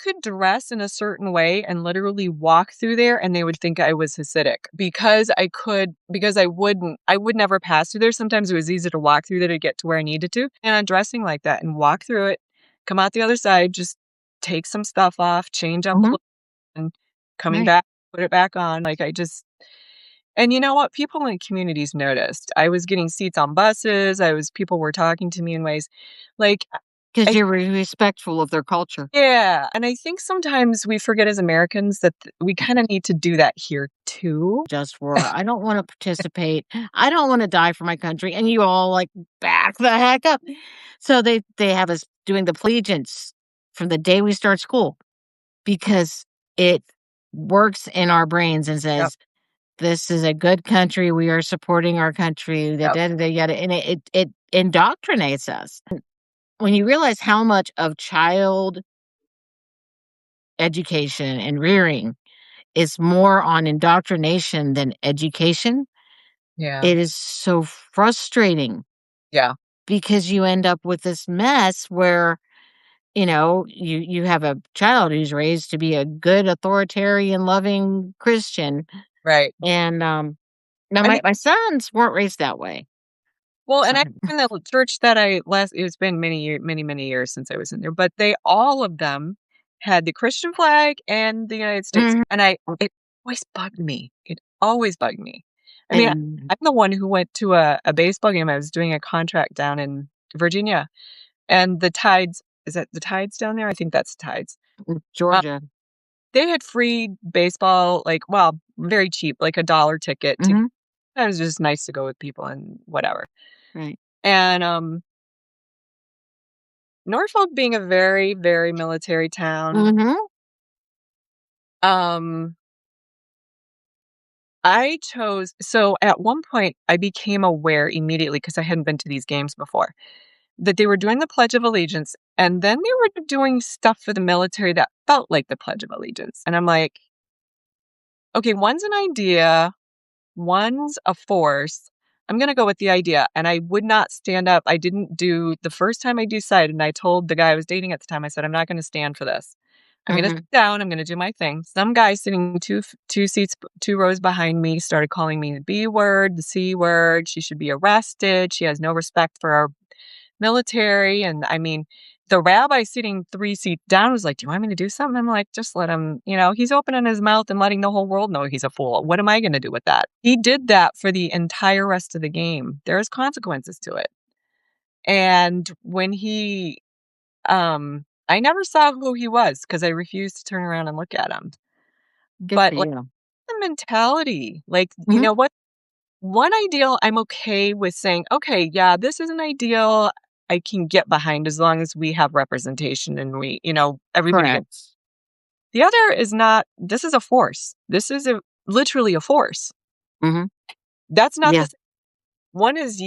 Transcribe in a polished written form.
could dress in a certain way and literally walk through there and they would think I was Hasidic because I would never pass through there. Sometimes it was easy to walk through there to get to where I needed to. And I'm dressing like that and walk through it, come out the other side, just take some stuff off, change up a little, and coming Right. back, put it back on. And you know what? People in communities noticed. I was getting seats on buses. People were talking to me in ways like, Because I you're respectful of their culture. yeah, and I think sometimes we forget as Americans that we kind of need to do that here too. Just war. I don't want to participate. I don't want to die for my country. And you all like back the heck up. So they have us doing the allegiance from the day we start school because it works in our brains and Yep, says, this is a good country. We are supporting our country. yep, Yada. And it indoctrinates us. When you realize how much of child education and rearing is more on indoctrination than education, yeah, it is so frustrating yeah, because you end up with this mess where, you have a child who's raised to be a good, authoritarian, loving Christian. right. And now I mean, my sons weren't raised that way. well, So, and I in the church that it's been many years since I was in there, but all of them had the Christian flag and the United States, mhm. and it always bugged me. It always bugged me. I mean, And I'm the one who went to a baseball game. I was doing a contract down in Virginia, and the Tides. Is that the Tides down there? I think that's the Tides. Um, Georgia. they had free baseball, well, very cheap, like $1 ticket to. Hmm. It was just nice to go with people and whatever. Right. And Norfolk being a very, very military town, Hmm. um, so at one point I became aware immediately because I hadn't been to these games before that they were doing the Pledge of Allegiance and then they were doing stuff for the military that felt like the Pledge of Allegiance. And I'm like, okay, one's an idea, one's a force. I'm going to go with the idea. And I would not stand up. I didn't do the first time I decided, and I told the guy I was dating at the time, I said, I'm not going to stand for this. I'm going to Hmm. sit down. I'm going to do my thing. Some guy sitting two rows behind me started calling me the B word, the C word. She should be arrested. She has no respect for our military. And I mean, the rabbi sitting 3 seats down was like, do you want me to do something? I'm like, just let him, he's opening his mouth and letting the whole world know he's a fool. What am I going to do with that? He did that for the entire rest of the game. There's consequences to it. And when I never saw who he was because I refused to turn around and look at him. Good But for like you. the mentality, you Hmm. know what? One ideal, I'm okay with saying, okay, yeah, this is an ideal I can get behind as long as we have representation and everybody gets. Correct. The other is not, this is a force. This is literally a force. Hmm. That's not the Yeah. same. One is